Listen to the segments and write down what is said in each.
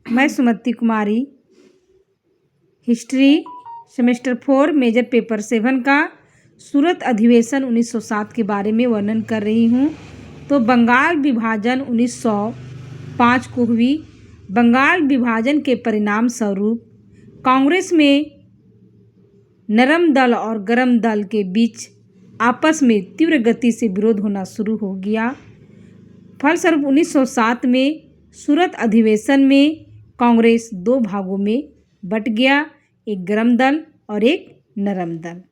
मैं सुमति कुमारी history semester 4 major paper 7 का सूरत अधिवेशन 1907 के बारे में वर्णन कर रही हूँ। तो बंगाल विभाजन 1905 को हुई। बंगाल विभाजन के परिणाम स्वरूप कांग्रेस में नरम दल और गरम दल के बीच आपस में तीव्र गति से विरोध होना शुरू हो गया। फलस्वरूप 1907 में सूरत अधिवेशन में कांग्रेस दो भागों में बट गया, एक गरम दल और एक नरम दल।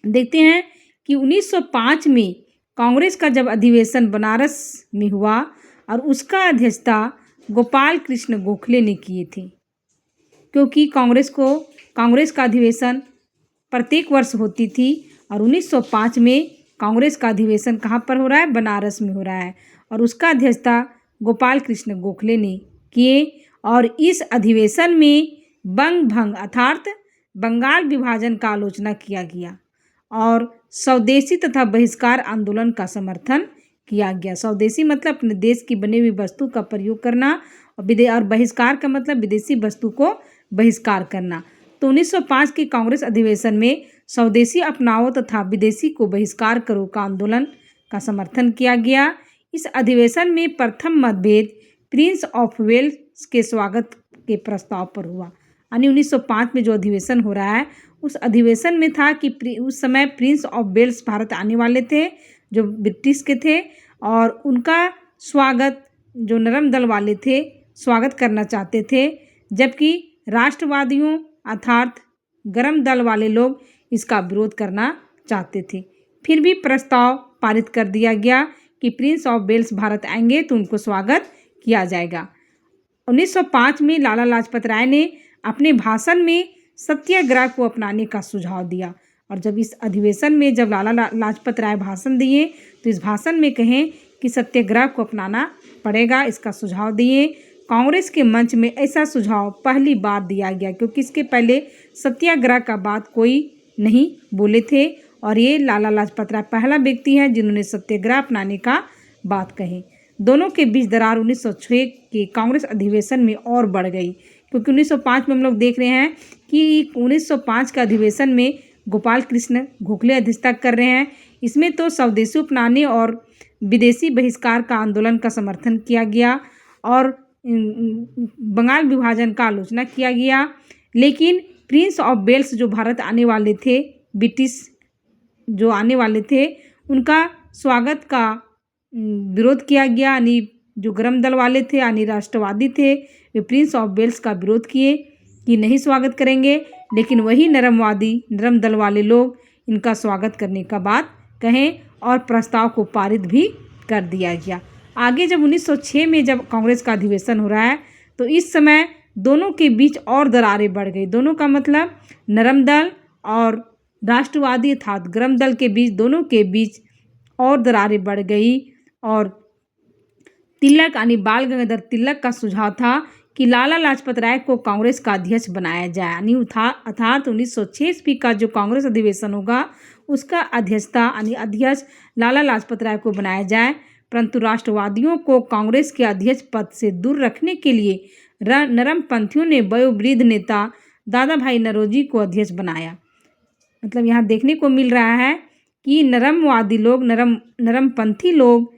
देखते हैं कि 1905 में कांग्रेस का जब अधिवेशन बनारस में हुआ और उसका अध्यक्षता गोपाल कृष्ण गोखले ने किए थे, क्योंकि कांग्रेस का अधिवेशन प्रत्येक वर्ष होती थी और 1905 में कांग्रेस का अधिवेशन कहाँ पर हो रहा है? बनारस में हो रहा है और उसका अध्यक्षता गोपाल कृष्ण गोखले ने किए। और इस अधिवेशन में बंग भंग अर्थात बंगाल विभाजन का आलोचना किया गया और स्वदेशी तथा बहिष्कार आंदोलन का समर्थन किया गया। स्वदेशी मतलब अपने देश की बनी हुई वस्तु का प्रयोग करना और बहिष्कार का मतलब विदेशी वस्तु को बहिष्कार करना। तो 1905 के कांग्रेस अधिवेशन में स्वदेशी अपनाओ तथा विदेशी को बहिष्कार करो का आंदोलन का समर्थन किया गया। इस अधिवेशन में प्रथम मतभेद प्रिंस ऑफ वेल्स के स्वागत के प्रस्ताव पर हुआ। यानी 1905 में जो अधिवेशन हो रहा है उस अधिवेशन में था कि उस समय प्रिंस ऑफ वेल्स भारत आने वाले थे जो ब्रिटिश के थे और उनका स्वागत जो नरम दल वाले थे स्वागत करना चाहते थे, जबकि राष्ट्रवादियों अर्थात गरम दल वाले लोग इसका विरोध करना चाहते थे। फिर भी प्रस्ताव पारित कर दिया गया कि प्रिंस ऑफ वेल्स भारत आएंगे तो उनको स्वागत किया जाएगा। 1905 में लाला लाजपत राय ने अपने भाषण में सत्याग्रह को अपनाने का सुझाव दिया और जब इस अधिवेशन में जब लाला लाजपत राय भाषण दिए तो इस भाषण में कहें कि सत्याग्रह को अपनाना पड़ेगा, इसका सुझाव दिए। कांग्रेस के मंच में ऐसा सुझाव पहली बार दिया गया, क्योंकि इसके पहले सत्याग्रह का बात कोई नहीं बोले थे और ये लाला लाजपत राय पहला व्यक्ति है जिन्होंने सत्याग्रह अपनाने का बात कही। दोनों के बीच दरार 1906 के कांग्रेस अधिवेशन में और बढ़ गई, क्योंकि 1905 में हम लोग देख रहे हैं कि 1905 के अधिवेशन में गोपाल कृष्ण गोखले अध्यक्षता कर रहे हैं। इसमें तो स्वदेशी अपनाने और विदेशी बहिष्कार का आंदोलन का समर्थन किया गया और बंगाल विभाजन का आलोचना किया गया। लेकिन प्रिंस ऑफ वेल्स जो भारत आने वाले थे, ब्रिटिश जो आने वाले थे, उनका स्वागत का विरोध किया गया। यानी जो गरम दल वाले थे यानी राष्ट्रवादी थे वे प्रिंस ऑफ वेल्स का विरोध किए कि नहीं स्वागत करेंगे, लेकिन वही नरम दल वाले लोग इनका स्वागत करने का बात कहें और प्रस्ताव को पारित भी कर दिया गया। आगे जब 1906 में जब कांग्रेस का अधिवेशन हो रहा है तो इस समय दोनों के बीच और दरारें बढ़ गई। दोनों का मतलब नरम दल और राष्ट्रवादी अर्थात गरम दल के बीच, दोनों के बीच और दरारें बढ़ गई और तिलक यानी बाल गंगाधर तिलक का सुझाव था कि लाला लाजपत राय को कांग्रेस का अध्यक्ष बनाया जाए। यानी अर्थात 1906 ईस्वी का जो कांग्रेस अधिवेशन होगा उसका अध्यक्ष लाला लाजपत राय को बनाया जाए, परंतु राष्ट्रवादियों को कांग्रेस के अध्यक्ष पद से दूर रखने के लिए नरम पंथियों ने वयोवृद्ध नेता दादा भाई नौरोजी को अध्यक्ष बनाया। मतलब यहाँ देखने को मिल रहा है कि नरमवादी लोग नरमपंथी लोग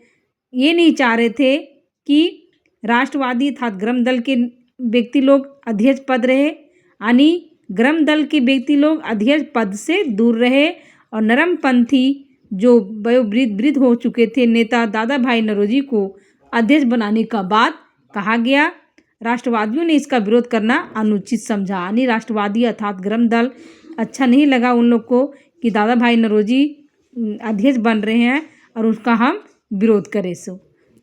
ये नहीं चाह रहे थे कि राष्ट्रवादी अर्थात गरम दल के व्यक्ति लोग अध्यक्ष पद रहे, यानी गरम दल के व्यक्ति लोग अध्यक्ष पद से दूर रहे और नरमपंथी जो वयोवृद्ध हो चुके थे नेता दादा भाई नौरोजी को अध्यक्ष बनाने का बात कहा गया। राष्ट्रवादियों ने इसका विरोध करना अनुचित समझा, यानी राष्ट्रवादी अर्थात गरम दल अच्छा नहीं लगा उन लोग को कि दादा भाई नौरोजी अध्यक्ष बन रहे हैं और उसका हम विरोध करें।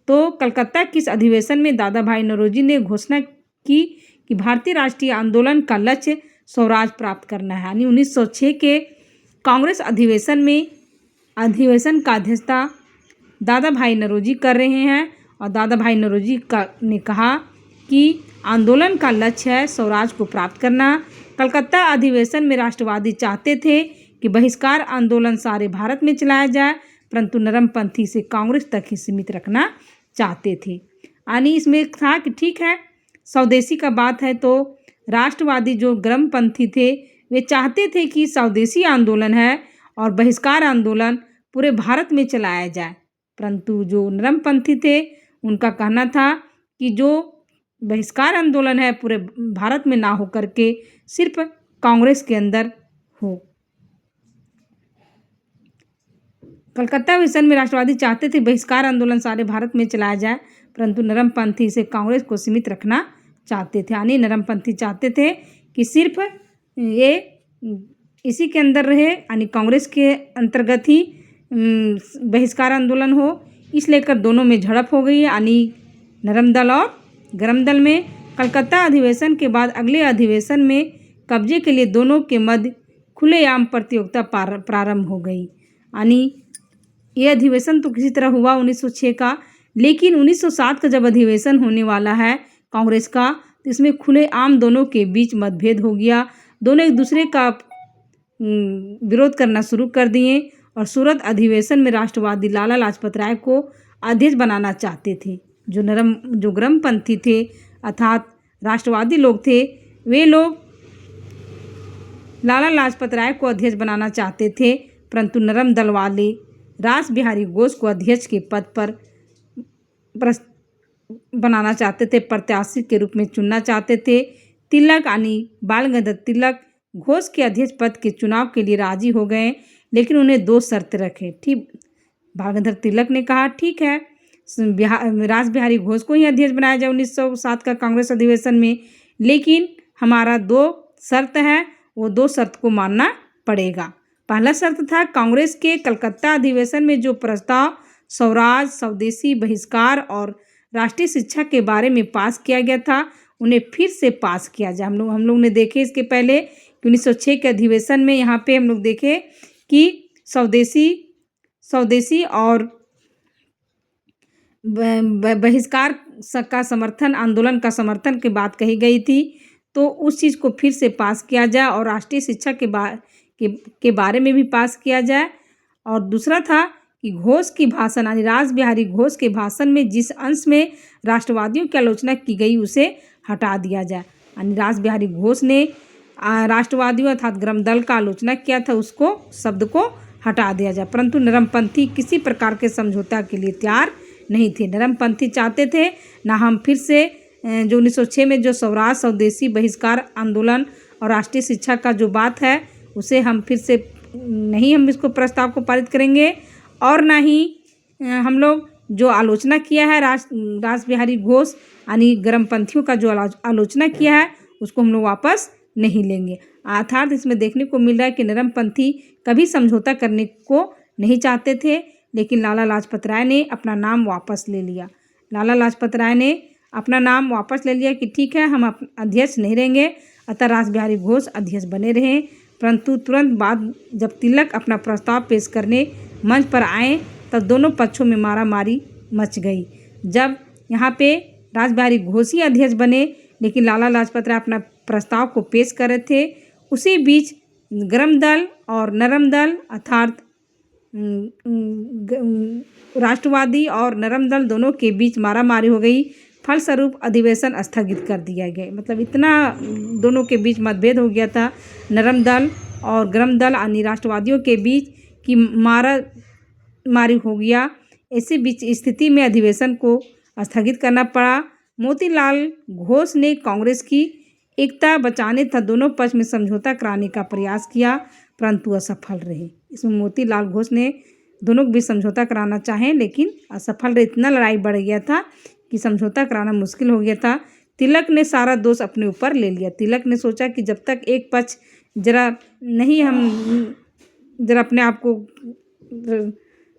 तो कलकत्ता के इस अधिवेशन में दादा भाई नौरोजी ने घोषणा की कि भारतीय राष्ट्रीय आंदोलन का लक्ष्य स्वराज प्राप्त करना है। यानी 1906 के कांग्रेस अधिवेशन का अध्यक्षता दादा भाई नौरोजी कर रहे हैं और दादा भाई नौरोजी ने कहा कि आंदोलन का लक्ष्य है स्वराज को प्राप्त करना। कलकत्ता अधिवेशन में राष्ट्रवादी चाहते थे कि बहिष्कार आंदोलन सारे भारत में चलाया जाए, परंतु नरमपंथी से कांग्रेस तक ही सीमित रखना चाहते थे। यानी इसमें था कि ठीक है स्वदेशी का बात है तो राष्ट्रवादी जो ग्रामपंथी थे वे चाहते थे कि स्वदेशी आंदोलन है और बहिष्कार आंदोलन पूरे भारत में चलाया जाए, परंतु जो नरमपंथी थे उनका कहना था कि जो बहिष्कार आंदोलन है पूरे भारत में ना हो करके सिर्फ कांग्रेस के अंदर हो। कलकत्ता विसन में राष्ट्रवादी चाहते थे बहिष्कार आंदोलन सारे भारत में चलाया जाए, परंतु नरमपंथी से कांग्रेस को सीमित रखना चाहते थे। यानी नरमपंथी चाहते थे कि सिर्फ ये इसी के अंदर रहे, यानी कांग्रेस के अंतर्गत ही बहिष्कार आंदोलन हो। इस लेकर दोनों में झड़प हो गई, यानी नरम दल और गरम दल में। कलकत्ता अधिवेशन के बाद अगले अधिवेशन में कब्जे के लिए दोनों के मध्य खुलेआम प्रतियोगिता प्रारंभ हो गई। यानी ये अधिवेशन तो किसी तरह हुआ 1906 का, लेकिन 1907 का जब अधिवेशन होने वाला है कांग्रेस का, तो इसमें खुलेआम दोनों के बीच मतभेद हो गया। दोनों एक दूसरे का विरोध करना शुरू कर दिए और सूरत अधिवेशन में राष्ट्रवादी लाला लाजपत राय को अध्यक्ष बनाना चाहते थे। जो ग्रामपंथी थे अर्थात राष्ट्रवादी लोग थे, वे लोग लाला लाजपत राय को अध्यक्ष बनाना चाहते थे, परंतु नरम दल वाले रास बिहारी घोष को अध्यक्ष के पद पर बनाना चाहते थे, प्रत्याशी के रूप में चुनना चाहते थे। तिलक यानी बाल गंगाधर तिलक घोष के अध्यक्ष पद के चुनाव के लिए राजी हो गए, लेकिन उन्हें 2 शर्त रखे। ठीक, बाल गंगाधर तिलक ने कहा ठीक है, रास बिहारी घोष को ही अध्यक्ष बनाया जाए 1907 का कांग्रेस अधिवेशन में, लेकिन हमारा 2 शर्त है, वो 2 शर्त को मानना पड़ेगा। पहला शर्त था कांग्रेस के कलकत्ता अधिवेशन में जो प्रस्ताव स्वराज, स्वदेशी, बहिष्कार और राष्ट्रीय शिक्षा के बारे में पास किया गया था, उन्हें फिर से पास किया जाए। हम लोग ने देखे इसके पहले कि 1906 के अधिवेशन में यहाँ पे हम लोग देखे कि स्वदेशी और बहिष्कार का समर्थन, आंदोलन का समर्थन की बात कही गई थी, तो उस चीज़ को फिर से पास किया जाए और राष्ट्रीय शिक्षा के बारे में भी पास किया जाए। और दूसरा था कि घोष की भाषण, यानी रास बिहारी घोष के भाषण में जिस अंश में राष्ट्रवादियों की आलोचना की गई उसे हटा दिया जाए। यानी रास बिहारी घोष ने राष्ट्रवादियों अर्थात ग्राम दल का आलोचना किया था, उसको शब्द को हटा दिया जाए, परंतु नरमपंथी किसी प्रकार के समझौता के लिए तैयार नहीं थे। नरमपंथी चाहते थे ना हम फिर से जो 1906 में जो स्वराज, स्वदेशी, बहिष्कार आंदोलन और राष्ट्रीय शिक्षा का जो बात है उसे हम फिर से नहीं, हम इसको प्रस्ताव को पारित करेंगे, और ना ही हम लोग जो आलोचना किया है रास बिहारी घोष यानी ग्रामपंथियों का जो आलोचना किया है उसको हम लोग वापस नहीं लेंगे। अर्थात इसमें देखने को मिल रहा है कि नरमपंथी कभी समझौता करने को नहीं चाहते थे, लेकिन लाला लाजपत राय ने अपना नाम वापस ले लिया। लाला लाजपत राय ने अपना नाम वापस ले लिया कि ठीक है, हम अध्यक्ष नहीं रहेंगे, अतः रास बिहारी घोष अध्यक्ष बने रहे। परंतु तुरंत बाद जब तिलक अपना प्रस्ताव पेश करने मंच पर आए तब दोनों पक्षों में मारामारी मच गई। जब यहाँ पे रास बिहारी घोष ही अध्यक्ष बने, लेकिन लाला लाजपत राय अपना प्रस्ताव को पेश कर रहे थे, उसी बीच गरम दल और नरम दल अर्थात राष्ट्रवादी और नरम दल दोनों के बीच मारामारी हो गई। फलस्वरूप अधिवेशन स्थगित कर दिया गया। मतलब इतना दोनों के बीच मतभेद हो गया था, नरम दल और गरम दल यानी राष्ट्रवादियों के बीच की मारी हो गया। ऐसे बीच स्थिति में अधिवेशन को स्थगित करना पड़ा। मोतीलाल घोष ने कांग्रेस की एकता बचाने तथा दोनों पक्ष में समझौता कराने का प्रयास किया, परंतु असफल रहे। इसमें मोतीलाल घोष ने दोनों के बीच समझौता कराना चाहे, लेकिन असफल रहे। इतना लड़ाई बढ़ गया था कि समझौता कराना मुश्किल हो गया था। तिलक ने सारा दोष अपने ऊपर ले लिया। तिलक ने सोचा कि जब तक एक पक्ष जरा अपने आप को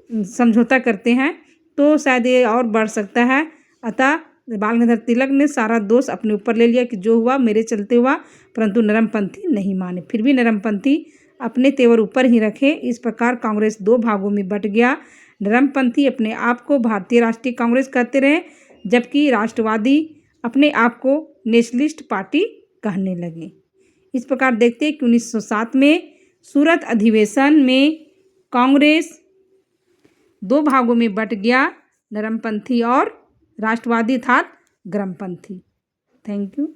समझौता करते हैं तो शायद ये और बढ़ सकता है। अतः बाल गंगाधर तिलक ने सारा दोष अपने ऊपर ले लिया कि जो हुआ मेरे चलते हुआ, परंतु नरमपंथी नहीं माने। फिर भी नरमपंथी अपने तेवर ऊपर ही रखे। इस प्रकार कांग्रेस 2 भागों में बट गया। नरमपंथी अपने आप को भारतीय राष्ट्रीय कांग्रेस कहते रहे, जबकि राष्ट्रवादी अपने आप को नेशनलिस्ट पार्टी कहने लगे। इस प्रकार देखते हैं कि 1907 में सूरत अधिवेशन में कांग्रेस 2 भागों में बट गया, नरमपंथी और राष्ट्रवादी अर्थात ग्रामपंथी। Thank you.